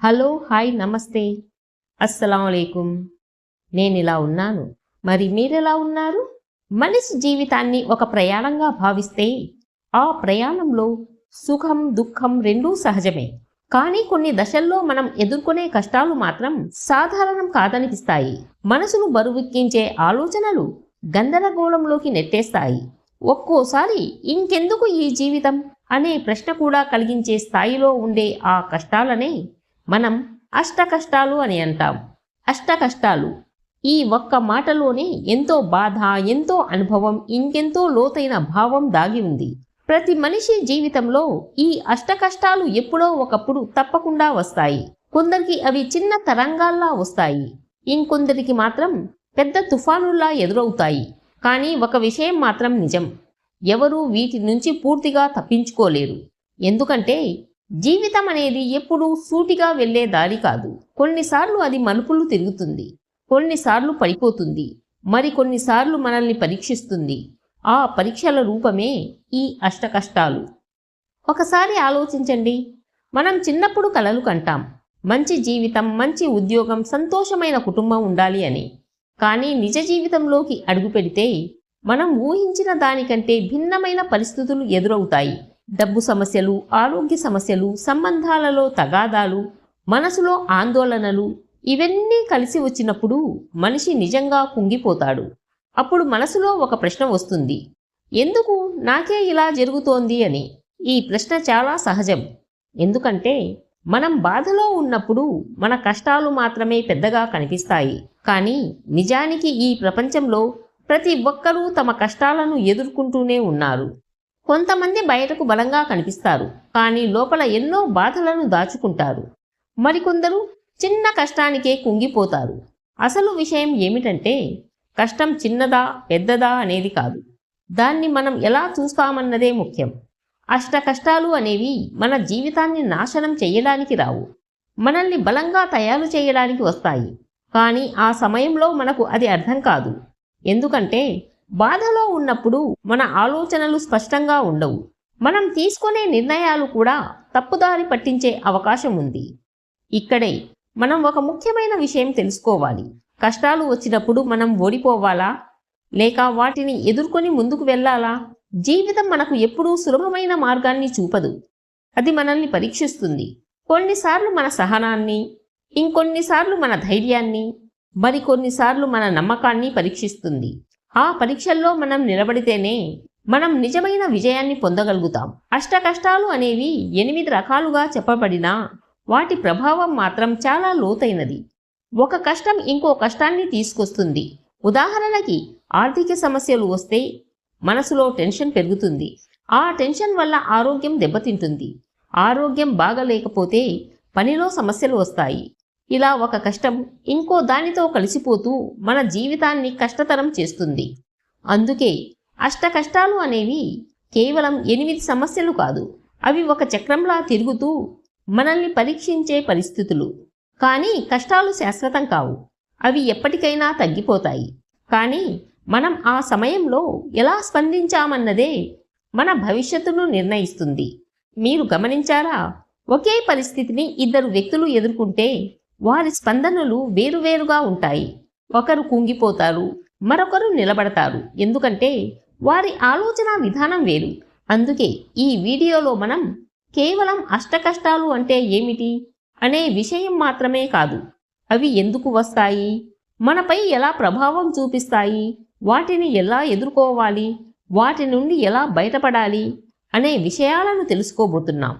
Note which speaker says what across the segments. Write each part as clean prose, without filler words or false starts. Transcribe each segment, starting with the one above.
Speaker 1: Hello, hi, నమస్తే, అస్సలాముఅలైకుం. నేనిలా ఉన్నాను. మరి మీరెలా ఉన్నారు? మనిషి జీవితాన్ని ఒక ప్రయాణంగా భావిస్తే ఆ ప్రయాణంలో సుఖం, దుఃఖం రెండూ సహజమే. కానీ కొన్ని దశల్లో మనం ఎదుర్కొనే కష్టాలు మాత్రం సాధారణం కాదనిపిస్తాయి. మనసును బరువెక్కించే ఆలోచనలు గందరగోళంలోకి నెట్టేస్తాయి. ఒక్కోసారి ఇంకెందుకు ఈ జీవితం అనే ప్రశ్న కూడా కలిగించే స్థాయిలో ఉండే ఆ కష్టాలనే మనం అష్టకష్టాలు అని అంటాం. అష్టకష్టాలు ఈ ఒక్క మాటలోనే ఎంతో బాధ, ఎంతో అనుభవం, ఇంకెంతో లోతైన భావం దాగి ఉంది. ప్రతి మనిషి జీవితంలో ఈ అష్టకష్టాలు ఎప్పుడో ఒకప్పుడు తప్పకుండా వస్తాయి. కొందరికి అవి చిన్న తరంగాల్లా వస్తాయి, ఇంకొందరికి మాత్రం పెద్ద తుఫానుల్లా ఎదురవుతాయి. కానీ ఒక విషయం మాత్రం నిజం, ఎవరూ వీటి నుంచి పూర్తిగా తప్పించుకోలేరు. ఎందుకంటే జీవితం అనేది ఎప్పుడూ సూటిగా వెళ్లే దారి కాదు. కొన్నిసార్లు అది మలుపులు తిరుగుతుంది, కొన్నిసార్లు పడిపోతుంది, మరికొన్నిసార్లు మనల్ని పరీక్షిస్తుంది. ఆ పరీక్షల రూపమే ఈ అష్టకష్టాలు. ఒకసారి ఆలోచించండి, మనం చిన్నప్పుడు కలలు కంటాం, మంచి జీవితం, మంచి ఉద్యోగం, సంతోషమైన కుటుంబం ఉండాలి అని. కానీ నిజ జీవితంలోకి అడుగు పెడితే మనం ఊహించిన దానికంటే భిన్నమైన పరిస్థితులు ఎదురవుతాయి. డబ్బు సమస్యలు, ఆరోగ్య సమస్యలు, సంబంధాలలో తగాదాలు, మనసులో ఆందోళనలు, ఇవన్నీ కలిసి వచ్చినప్పుడు మనిషి నిజంగా కుంగిపోతాడు. అప్పుడు మనసులో ఒక ప్రశ్న వస్తుంది, ఎందుకు నాకే ఇలా జరుగుతోంది అని. ఈ ప్రశ్న చాలా సహజం. ఎందుకంటే మనం బాధలో ఉన్నప్పుడు మన కష్టాలు మాత్రమే పెద్దగా కనిపిస్తాయి. కానీ నిజానికి ఈ ప్రపంచంలో ప్రతి ఒక్కరూ తమ కష్టాలను ఎదుర్కొంటూనే ఉన్నారు. కొంతమంది బయటకు బలంగా కనిపిస్తారు, కానీ లోపల ఎన్నో బాధలను దాచుకుంటారు. మరికొందరు చిన్న కష్టానికే కుంగిపోతారు. అసలు విషయం ఏమిటంటే కష్టం చిన్నదా పెద్దదా అనేది కాదు, దాన్ని మనం ఎలా చూస్తామన్నదే ముఖ్యం. అష్ట కష్టాలు అనేవి మన జీవితాన్ని నాశనం చేయడానికి రావు, మనల్ని బలంగా తయారు చేయడానికి వస్తాయి. కానీ ఆ సమయంలో మనకు అది అర్థం కాదు. ఎందుకంటే బాధలో ఉన్నప్పుడు మన ఆలోచనలు స్పష్టంగా ఉండవు, మనం తీసుకునే నిర్ణయాలు కూడా తప్పుదారి పట్టించే అవకాశం ఉంది. ఇక్కడే మనం ఒక ముఖ్యమైన విషయం తెలుసుకోవాలి. కష్టాలు వచ్చినప్పుడు మనం ఓడిపోవాలా, లేక వాటిని ఎదుర్కొని ముందుకు వెళ్ళాలా? జీవితం మనకు ఎప్పుడూ సులభమైన మార్గాన్ని చూపదు, అది మనల్ని పరీక్షిస్తుంది. కొన్నిసార్లు మన సహనాన్ని, ఇంకొన్నిసార్లు మన ధైర్యాన్ని, మరికొన్నిసార్లు మన నమ్మకాన్ని పరీక్షిస్తుంది. ఆ పరీక్షల్లో మనం నిలబడితేనే మనం నిజమైన విజయాన్ని పొందగలుగుతాం. అష్ట కష్టాలు అనేవి 8 రకాలుగా చెప్పబడినా వాటి ప్రభావం మాత్రం చాలా లోతైనది. ఒక కష్టం ఇంకో కష్టాన్ని తీసుకొస్తుంది. ఉదాహరణకి ఆర్థిక సమస్యలు వస్తే మనసులో టెన్షన్ పెరుగుతుంది, ఆ టెన్షన్ వల్ల ఆరోగ్యం దెబ్బతింటుంది. ఆరోగ్యం బాగలేకపోతే పనిలో సమస్యలు వస్తాయి. ఇలా ఒక కష్టం ఇంకో దానితో కలిసిపోతూ మన జీవితాన్ని కష్టతరం చేస్తుంది. అందుకే అష్ట కష్టాలు అనేవి కేవలం 8 సమస్యలు కాదు, అవి ఒక చక్రంలా తిరుగుతూ మనల్ని పరీక్షించే పరిస్థితులు. కానీ కష్టాలు శాశ్వతం కావు, అవి ఎప్పటికైనా తగ్గిపోతాయి. కానీ మనం ఆ సమయంలో ఎలా స్పందించామన్నదే మన భవిష్యత్తును నిర్ణయిస్తుంది. మీరు గమనించారా, ఒకే పరిస్థితిని 2 వ్యక్తులు ఎదుర్కొంటే వారి స్పందనలు వేరువేరుగా ఉంటాయి. ఒకరు కుంగిపోతారు, మరొకరు నిలబడతారు, ఎందుకంటే వారి ఆలోచన విధానం వేరు. అందుకే ఈ వీడియోలో మనం కేవలం అష్టకష్టాలు అంటే ఏమిటి అనే విషయం మాత్రమే కాదు, అవి ఎందుకు వస్తాయి, మనపై ఎలా ప్రభావం చూపిస్తాయి, వాటిని ఎలా ఎదుర్కోవాలి, వాటి నుండి ఎలా బయటపడాలి అనే విషయాలను తెలుసుకోబోతున్నాం.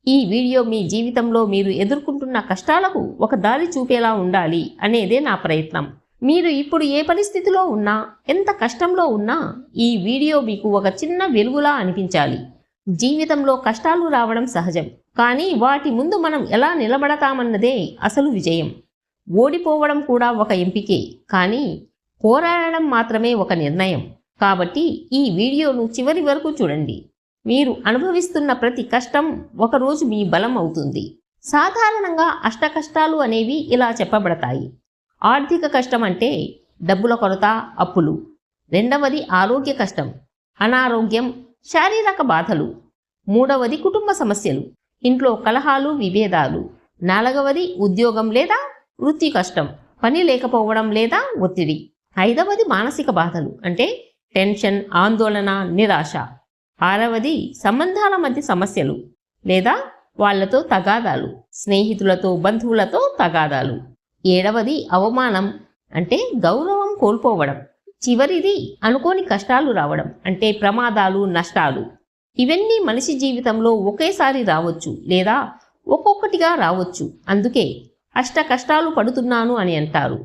Speaker 1: ఈ వీడియో మీ జీవితంలో మీరు ఎదుర్కొంటున్న కష్టాలకు ఒక దారి చూపేలా ఉండాలి అనేదే నా ప్రయత్నం. మీరు ఇప్పుడు ఏ పరిస్థితిలో ఉన్నా, ఎంత కష్టంలో ఉన్నా ఈ వీడియో మీకు ఒక చిన్న వెలుగులా అనిపించాలి. జీవితంలో కష్టాలు రావడం సహజం, కానీ వాటి ముందు మనం ఎలా నిలబడతామన్నదే అసలు విజయం. ఓడిపోవడం కూడా ఒక ఎంపికే, కానీ పోరాడడం మాత్రమే ఒక నిర్ణయం. కాబట్టి ఈ వీడియోను చివరి వరకు చూడండి. మీరు అనుభవిస్తున్న ప్రతి కష్టం ఒకరోజు మీ బలం అవుతుంది. సాధారణంగా అష్ట కష్టాలు అనేవి ఇలా చెప్పబడతాయి. ఆర్థిక కష్టం అంటే డబ్బుల కొరత, అప్పులు. రెండవది ఆరోగ్య కష్టం, అనారోగ్యం, శారీరక బాధలు. మూడవది కుటుంబ సమస్యలు, ఇంట్లో కలహాలు, విభేదాలు. నాలుగవది ఉద్యోగం లేదా వృత్తి కష్టం, పని లేకపోవడం లేదా ఒత్తిడి. ఐదవది మానసిక బాధలు అంటే టెన్షన్, ఆందోళన, నిరాశ. ఆరవది సంబంధాల మధ్య సమస్యలు లేదా వాళ్లతో తగాదాలు, స్నేహితులతో, బంధువులతో తగాదాలు. ఏడవది అవమానం అంటే గౌరవం కోల్పోవడం. చివరిది అనుకోని కష్టాలు రావడం అంటే ప్రమాదాలు, నష్టాలు. ఇవన్నీ మనిషి జీవితంలో ఒకేసారి రావచ్చు లేదా ఒక్కొక్కటిగా రావచ్చు. అందుకే అష్ట కష్టాలు పడుతున్నాను అని అంటారు.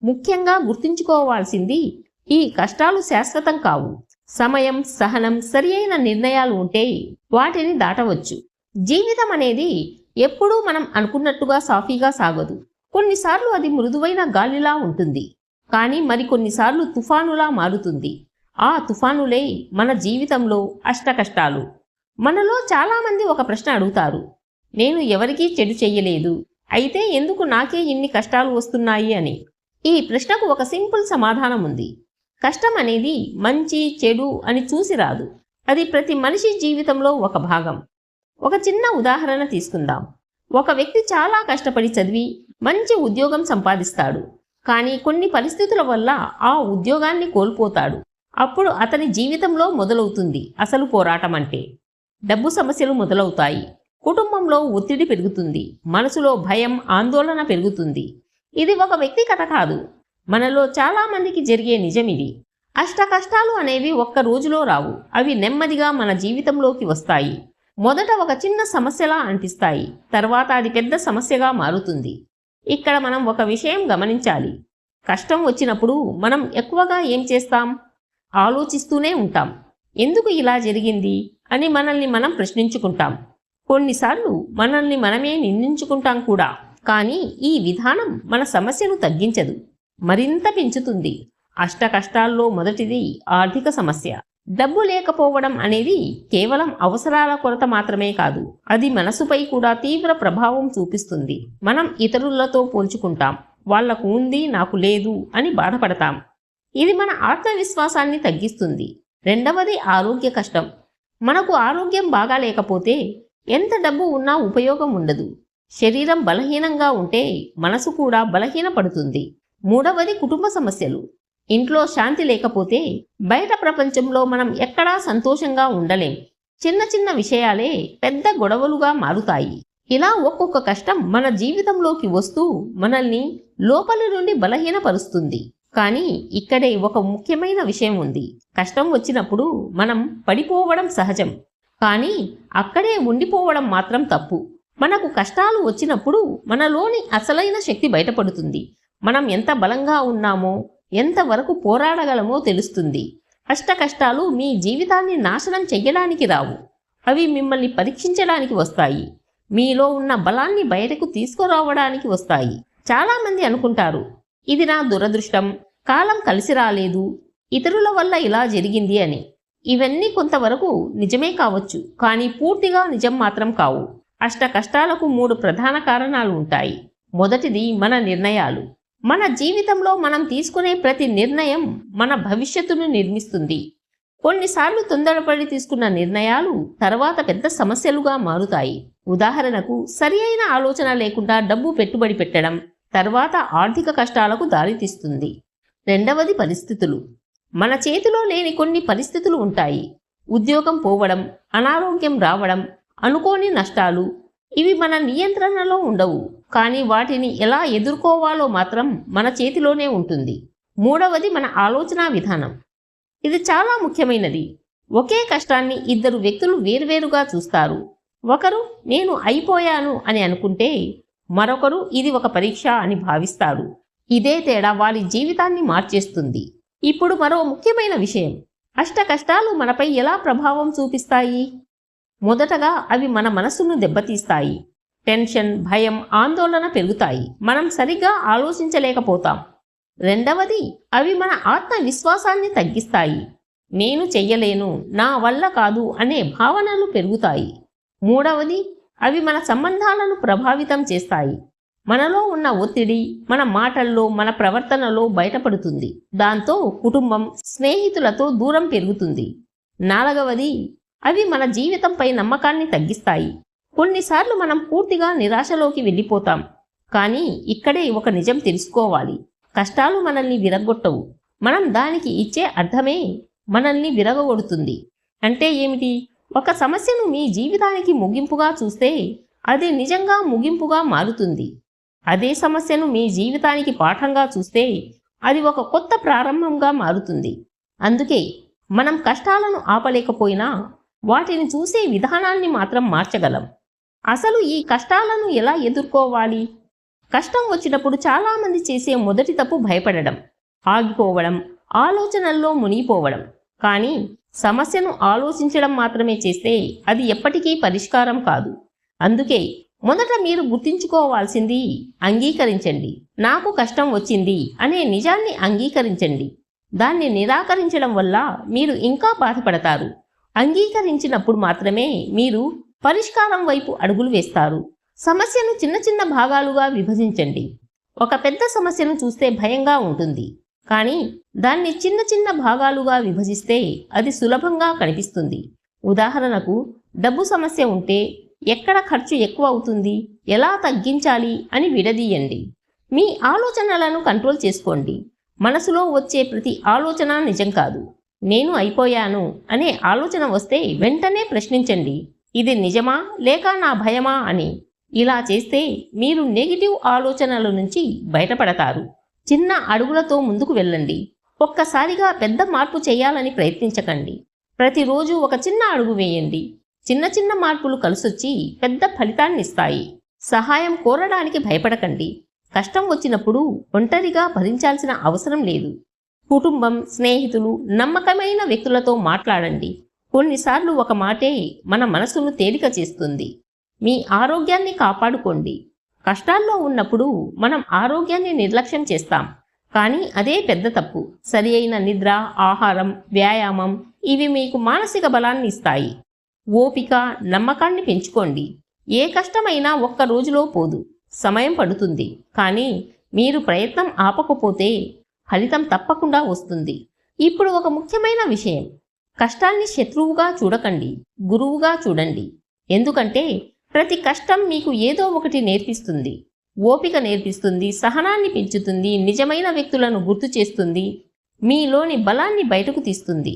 Speaker 1: ముఖ్యంగా గుర్తుంచుకోవాల్సింది ఈ కష్టాలు శాశ్వతం కావు. సమయం, సహనం, సరియైన నిర్ణయాలు ఉంటే వాటిని దాటవచ్చు. జీవితం అనేది ఎప్పుడూ మనం అనుకున్నట్టుగా సాఫీగా సాగదు. కొన్నిసార్లు అది మృదువైన గాలిలా ఉంటుంది, కానీ మరికొన్నిసార్లు తుఫానులా మారుతుంది. ఆ తుఫానులే మన జీవితంలో అష్ట కష్టాలు. మనలో చాలామంది ఒక ప్రశ్న అడుగుతారు, నేను ఎవరికీ చెడు చెయ్యలేదు, అయితే ఎందుకు నాకే ఇన్ని కష్టాలు వస్తున్నాయి అని. ఈ ప్రశ్నకు ఒక సింపుల్ సమాధానం ఉంది. కష్టం అనేది మంచి, చెడు అని చూసి రాదు. అది ప్రతి మనిషి జీవితంలో ఒక భాగం. ఒక చిన్న ఉదాహరణ తీసుకుందాం. ఒక వ్యక్తి చాలా కష్టపడి చదివి మంచి ఉద్యోగం సంపాదిస్తాడు, కానీ కొన్ని పరిస్థితుల వల్ల ఆ ఉద్యోగాన్ని కోల్పోతాడు. అప్పుడు అతని జీవితంలో మొదలవుతుంది అసలు పోరాటం అంటే. డబ్బు సమస్యలు మొదలవుతాయి, కుటుంబంలో ఒత్తిడి పెరుగుతుంది, మనసులో భయం, ఆందోళన పెరుగుతుంది. ఇది ఒక వ్యక్తి కథ కాదు, మనలో చాలామందికి జరిగే నిజం ఇది. అష్ట కష్టాలు అనేవి ఒక్క రోజులో రావు. అవి నెమ్మదిగా మన జీవితంలోకి వస్తాయి. మొదట ఒక చిన్న సమస్యలా అనిపిస్తాయి, తర్వాత అది పెద్ద సమస్యగా మారుతుంది. ఇక్కడ మనం ఒక విషయం గమనించాలి. కష్టం వచ్చినప్పుడు మనం ఎక్కువగా ఏం చేస్తాం? ఆలోచిస్తూనే ఉంటాం. ఎందుకు ఇలా జరిగింది అని మనల్ని మనం ప్రశ్నించుకుంటాం. కొన్నిసార్లు మనల్ని మనమే నిందించుకుంటాం కూడా. కానీ ఈ విధానం మన సమస్యను తగ్గించదు, మరింత పెంచుతుంది. అష్ట కష్టాల్లో మొదటిది ఆర్థిక సమస్య. డబ్బు లేకపోవడం అనేది కేవలం అవసరాల కొరత మాత్రమే కాదు, అది మనసుపై కూడా తీవ్ర ప్రభావం చూపిస్తుంది. మనం ఇతరులతో పోల్చుకుంటాం, వాళ్లకు ఉంది నాకు లేదు అని బాధపడతాం. ఇది మన ఆత్మవిశ్వాసాన్ని తగ్గిస్తుంది. రెండవది ఆరోగ్య కష్టం. మనకు ఆరోగ్యం బాగా లేకపోతే ఎంత డబ్బు ఉన్నా ఉపయోగం ఉండదు. శరీరం బలహీనంగా ఉంటే మనసు కూడా బలహీనపడుతుంది. మూడవది కుటుంబ సమస్యలు. ఇంట్లో శాంతి లేకపోతే బయట ప్రపంచంలో మనం ఎక్కడా సంతోషంగా ఉండలేం. చిన్న చిన్న విషయాలే పెద్ద గొడవలుగా మారుతాయి. ఇలా ఒక్కొక్క కష్టం మన జీవితంలోకి వస్తూ మనల్ని లోపలి నుండి బలహీనపరుస్తుంది. కానీ ఇక్కడే ఒక ముఖ్యమైన విషయం ఉంది. కష్టం వచ్చినప్పుడు మనం పడిపోవడం సహజం, కానీ అక్కడే ఉండిపోవడం మాత్రం తప్పు. మనకు కష్టాలు వచ్చినప్పుడు మనలోని అసలైన శక్తి బయటపడుతుంది. మనం ఎంత బలంగా ఉన్నామో, ఎంతవరకు పోరాడగలమో తెలుస్తుంది. అష్ట కష్టాలు మీ జీవితాన్ని నాశనం చెయ్యడానికి రావు, అవి మిమ్మల్ని పరీక్షించడానికి వస్తాయి. మీలో ఉన్న బలాన్ని బయటకు తీసుకురావడానికి వస్తాయి. చాలామంది అనుకుంటారు, ఇది నా దురదృష్టం, కాలం కలిసి రాలేదు, ఇతరుల వల్ల ఇలా జరిగింది అని. ఇవన్నీ కొంతవరకు నిజమే కావచ్చు, కానీ పూర్తిగా నిజం మాత్రం కావు. అష్ట కష్టాలకు 3 ప్రధాన కారణాలు ఉంటాయి. మొదటిది మన నిర్ణయాలు. మన జీవితంలో మనం తీసుకునే ప్రతి నిర్ణయం మన భవిష్యత్తును నిర్మిస్తుంది. కొన్నిసార్లు తొందరపడి తీసుకున్న నిర్ణయాలు తర్వాత పెద్ద సమస్యలుగా మారుతాయి. ఉదాహరణకు, సరి అయిన ఆలోచన లేకుండా డబ్బు పెట్టుబడి పెట్టడం తర్వాత ఆర్థిక కష్టాలకు దారితీస్తుంది. రెండవది పరిస్థితులు. మన చేతిలో లేని కొన్ని పరిస్థితులు ఉంటాయి. ఉద్యోగం పోవడం, అనారోగ్యం రావడం, అనుకోని నష్టాలు. ఇవి మన నియంత్రణలో ఉండవు, కానీ వాటిని ఎలా ఎదుర్కోవాలో మాత్రం మన చేతిలోనే ఉంటుంది. మూడవది మన ఆలోచన విధానం. ఇది చాలా ముఖ్యమైనది. ఒకే కష్టాన్ని 2 వ్యక్తులు వేర్వేరుగా చూస్తారు. ఒకరు నేను అయిపోయాను అని అనుకుంటే, మరొకరు ఇది ఒక పరీక్ష అని భావిస్తారు. ఇదే తేడా వారి జీవితాన్ని మార్చేస్తుంది. ఇప్పుడు మరో ముఖ్యమైన విషయం, అష్ట కష్టాలు మనపై ఎలా ప్రభావం చూపిస్తాయి? మొదటగా అవి మన మనస్సును దెబ్బతీస్తాయి. టెన్షన్, భయం, ఆందోళన పెరుగుతాయి. మనం సరిగ్గా ఆలోచించలేకపోతాం. రెండవది, అవి మన ఆత్మవిశ్వాసాన్ని తగ్గిస్తాయి. నేను చెయ్యలేను, నా వల్ల కాదు అనే భావనలు పెరుగుతాయి. మూడవది, అవి మన సంబంధాలను ప్రభావితం చేస్తాయి. మనలో ఉన్న ఒత్తిడి మన మాటల్లో, మన ప్రవర్తనలో బయటపడుతుంది. దాంతో కుటుంబం, స్నేహితులతో దూరం పెరుగుతుంది. నాలుగవది, అవి మన జీవితంపై నమ్మకాన్ని తగ్గిస్తాయి. కొన్నిసార్లు మనం పూర్తిగా నిరాశలోకి వెళ్ళిపోతాం. కానీ ఇక్కడే ఒక నిజం తెలుసుకోవాలి. కష్టాలు మనల్ని విరగొట్టవు. మనం దానికి ఇచ్చే అర్థమే మనల్ని విరగగొడుతుంది. అంటే ఏమిటి? ఒక సమస్యను మీ జీవితానికి ముగింపుగా చూస్తే అది నిజంగా ముగింపుగా మారుతుంది. అదే సమస్యను మీ జీవితానికి పాఠంగా చూస్తే అది ఒక కొత్త ప్రారంభంగా మారుతుంది. అందుకే మనం కష్టాలను ఆపలేకపోయినా వాటిని చూసే విధానాన్ని మాత్రం మార్చగలం. అసలు ఈ కష్టాలను ఎలా ఎదుర్కోవాలి? కష్టం వచ్చినప్పుడు చాలామంది చేసే మొదటి తప్పు భయపడడం, ఆగిపోవడం, ఆలోచనల్లో మునిగిపోవడం. కానీ సమస్యను ఆలోచించడం మాత్రమే చేస్తే అది ఎప్పటికీ పరిష్కారం కాదు. అందుకే మొదట మీరు గుర్తించుకోవాల్సింది అంగీకరించండి. నాకు కష్టం వచ్చింది అనే నిజాన్ని అంగీకరించండి. దాన్ని నిరాకరించడం వల్ల మీరు ఇంకా బాధపడతారు. అంగీకరించినప్పుడు మాత్రమే మీరు పరిష్కారం వైపు అడుగులు వేస్తారు. సమస్యను చిన్న చిన్న భాగాలుగా విభజించండి. ఒక పెద్ద సమస్యను చూస్తే భయంగా ఉంటుంది. కానీ దాన్ని చిన్న చిన్న భాగాలుగా విభజిస్తే అది సులభంగా కనిపిస్తుంది. ఉదాహరణకు, డబ్బు సమస్య ఉంటే ఎక్కడ ఖర్చు ఎక్కువ అవుతుంది, ఎలా తగ్గించాలి అని విడదీయండి. మీ ఆలోచనలను కంట్రోల్ చేసుకోండి. మనసులో వచ్చే ప్రతి ఆలోచన నిజం కాదు. నేను అయిపోయాను అనే ఆలోచన వస్తే వెంటనే ప్రశ్నించండి, ఇది నిజమా లేక నా భయమా అని. ఇలా చేస్తే మీరు నెగిటివ్ ఆలోచనల నుంచి బయటపడతారు. చిన్న అడుగులతో ముందుకు వెళ్ళండి. ఒక్కసారిగా పెద్ద మార్పు చేయాలని ప్రయత్నించకండి. ప్రతిరోజు ఒక చిన్న అడుగు వేయండి. చిన్న చిన్న మార్పులు కలిసొచ్చి పెద్ద ఫలితాన్ని ఇస్తాయి. సహాయం కోరడానికి భయపడకండి. కష్టం వచ్చినప్పుడు ఒంటరిగా భరించాల్సిన అవసరం లేదు. కుటుంబం, స్నేహితులు, నమ్మకమైన వ్యక్తులతో మాట్లాడండి. కొన్నిసార్లు ఒక మాటే మన మనసును తేలిక చేస్తుంది. మీ ఆరోగ్యాన్ని కాపాడుకోండి. కష్టాల్లో ఉన్నప్పుడు మనం ఆరోగ్యాన్ని నిర్లక్ష్యం చేస్తాం. కానీ అదే పెద్ద తప్పు. సరి అయిన నిద్ర, ఆహారం, వ్యాయామం ఇవి మీకు మానసిక బలాన్ని ఇస్తాయి. ఓపిక, నమ్మకాన్ని పెంచుకోండి. ఏ కష్టమైనా ఒక్క రోజులో పోదు. సమయం పడుతుంది. కానీ మీరు ప్రయత్నం ఆపకపోతే ఫలితం తప్పకుండా వస్తుంది. ఇప్పుడు ఒక ముఖ్యమైన విషయం. కష్టాన్ని శత్రువుగా చూడకండి, గురువుగా చూడండి. ఎందుకంటే ప్రతి కష్టం మీకు ఏదో ఒకటి నేర్పిస్తుంది. ఓపిక నేర్పిస్తుంది, సహనాన్ని పెంచుతుంది, నిజమైన వ్యక్తులను గుర్తు చేస్తుంది, మీలోని బలాన్ని బయటకు తీస్తుంది.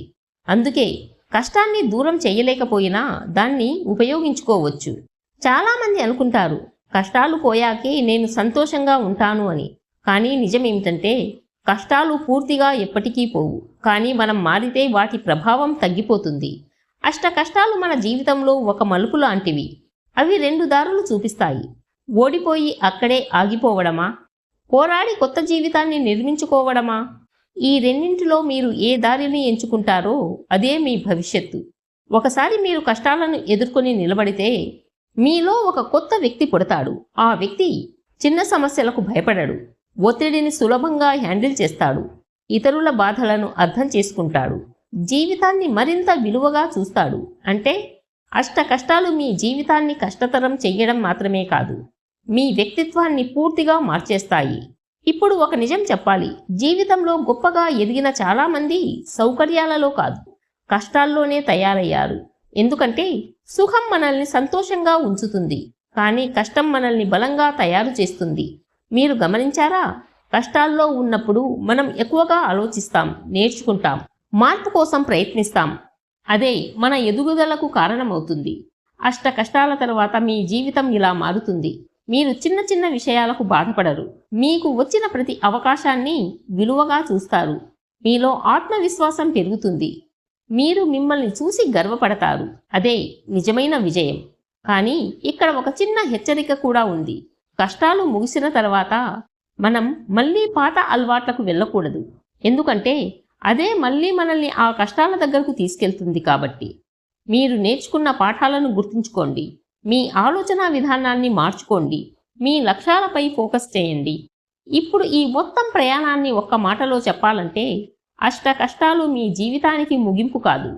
Speaker 1: అందుకే కష్టాన్ని దూరం చేయలేకపోయినా దాన్ని ఉపయోగించుకోవచ్చు. చాలామంది అనుకుంటారు, కష్టాలు పోయాకే నేను సంతోషంగా ఉంటాను అని. కానీ నిజమేమిటంటే కష్టాలు పూర్తిగా ఎప్పటికీ పోవు. కానీ మనం మారితే వాటి ప్రభావం తగ్గిపోతుంది. అష్ట కష్టాలు మన జీవితంలో ఒక మలుపు లాంటివి. అవి రెండు దారులు చూపిస్తాయి. ఓడిపోయి అక్కడే ఆగిపోవడమా, పోరాడి కొత్త జీవితాన్ని నిర్మించుకోవడమా? ఈ రెండింటిలో మీరు ఏ దారిని ఎంచుకుంటారో అదే మీ భవిష్యత్తు. ఒకసారి మీరు కష్టాలను ఎదుర్కొని నిలబడితే మీలో ఒక కొత్త వ్యక్తి పుడతాడు. ఆ వ్యక్తి చిన్న సమస్యలకు భయపడడు. ఒత్తిడిని సులభంగా హ్యాండిల్ చేస్తాడు. ఇతరుల బాధలను అర్థం చేసుకుంటాడు. జీవితాన్ని మరింత విలువగా చూస్తాడు. అంటే అష్ట కష్టాలు మీ జీవితాన్ని కష్టతరం చెయ్యడం మాత్రమే కాదు, మీ వ్యక్తిత్వాన్ని పూర్తిగా మార్చేస్తాయి. ఇప్పుడు ఒక నిజం చెప్పాలి. జీవితంలో గొప్పగా ఎదిగిన చాలామంది సౌకర్యాలలో కాదు, కష్టాల్లోనే తయారయ్యారు. ఎందుకంటే సుఖం మనల్ని సంతోషంగా ఉంచుతుంది, కానీ కష్టం మనల్ని బలంగా తయారు చేస్తుంది. మీరు గమనించారా? కష్టాల్లో ఉన్నప్పుడు మనం ఎక్కువగా ఆలోచిస్తాం, నేర్చుకుంటాం, మార్పు కోసం ప్రయత్నిస్తాం. అదే మన ఎదుగుదలకు కారణమవుతుంది. అష్ట కష్టాల తర్వాత మీ జీవితం ఇలా మారుతుంది. మీరు చిన్న చిన్న విషయాలకు బాధపడరు. మీకు వచ్చిన ప్రతి అవకాశాన్ని విలువగా చూస్తారు. మీలో ఆత్మవిశ్వాసం పెరుగుతుంది. మీరు మిమ్మల్ని చూసి గర్వపడతారు. అదే నిజమైన విజయం. కానీ ఇక్కడ ఒక చిన్న హెచ్చరిక కూడా ఉంది. కష్టాలు ముగిసిన తర్వాత మనం మళ్ళీ పాత అలవాట్లకు వెళ్ళకూడదు. ఎందుకంటే అదే మళ్ళీ మనల్ని ఆ కష్టాల దగ్గరకు తీసుకెళ్తుంది. కాబట్టి మీరు నేర్చుకున్న పాఠాలను గుర్తుంచుకోండి. మీ ఆలోచన విధానాన్ని మార్చుకోండి. మీ లక్ష్యాలపై ఫోకస్ చేయండి. ఇప్పుడు ఈ మొత్తం ప్రయాణాన్ని ఒక్క మాటలో చెప్పాలంటే, అష్ట కష్టాలు మీ జీవితానికి ముగింపు కాదు,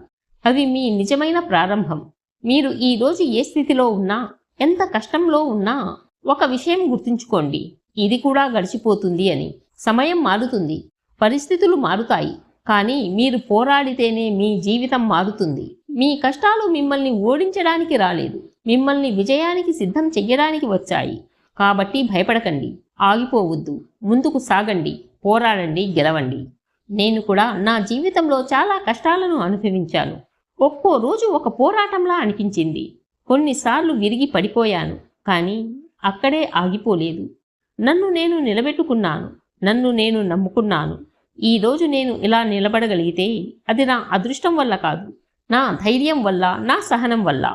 Speaker 1: అవి మీ నిజమైన ప్రారంభం. మీరు ఈరోజు ఏ స్థితిలో ఉన్నా, ఎంత కష్టంలో ఉన్నా ఒక విషయం గుర్తుంచుకోండి, ఇది కూడా గడిచిపోతుంది అని. సమయం మారుతుంది, పరిస్థితులు మారుతాయి, కానీ మీరు పోరాడితేనే మీ జీవితం మారుతుంది. మీ కష్టాలు మిమ్మల్ని ఓడించడానికి రాలేదు, మిమ్మల్ని విజయానికి సిద్ధం చెయ్యడానికి వచ్చాయి. కాబట్టి భయపడకండి, ఆగిపోవద్దు, ముందుకు సాగండి, పోరాడండి, గెలవండి. నేను కూడా నా జీవితంలో చాలా కష్టాలను అనుభవించాను. ఒక్కో రోజు ఒక పోరాటంలా అనిపించింది. కొన్నిసార్లు విరిగి పడిపోయాను, కానీ అక్కడే ఆగిపోలేదు. నన్ను నేను నిలబెట్టుకున్నాను, నన్ను నేను నమ్ముకున్నాను. ఈరోజు నేను ఇలా నిలబడగలిగితే అది నా అదృష్టం వల్ల కాదు, నా ధైర్యం వల్ల, నా సహనం వల్ల.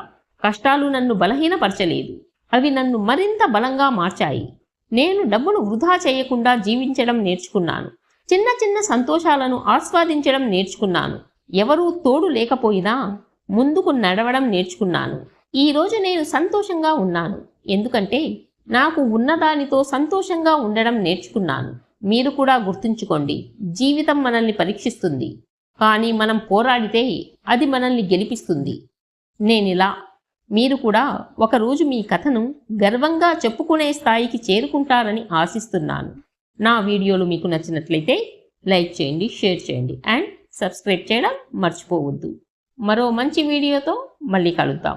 Speaker 1: కష్టాలు నన్ను బలహీనపరచలేదు, అవి నన్ను మరింత బలంగా మార్చాయి. నేను డబ్బును వృధా చేయకుండా జీవించడం నేర్చుకున్నాను. చిన్న చిన్న సంతోషాలను ఆస్వాదించడం నేర్చుకున్నాను. ఎవరూ తోడు లేకపోయినా ముందుకు నడవడం నేర్చుకున్నాను. ఈరోజు నేను సంతోషంగా ఉన్నాను, ఎందుకంటే నాకు ఉన్నదానితో సంతోషంగా ఉండడం నేర్చుకున్నాను. మీరు కూడా గుర్తుంచుకోండి, జీవితం మనల్ని పరీక్షిస్తుంది, కానీ మనం పోరాడితే అది మనల్ని గెలిపిస్తుంది. నేనిలా. మీరు కూడా ఒకరోజు మీ కథను గర్వంగా చెప్పుకునే స్థాయికి చేరుకుంటారని ఆశిస్తున్నాను. నా వీడియోలు మీకు నచ్చినట్లయితే లైక్ చేయండి, షేర్ చేయండి అండ్ సబ్స్క్రైబ్ చేయడం మర్చిపోవద్దు. మరో మంచి వీడియోతో మళ్ళీ కలుద్దాం.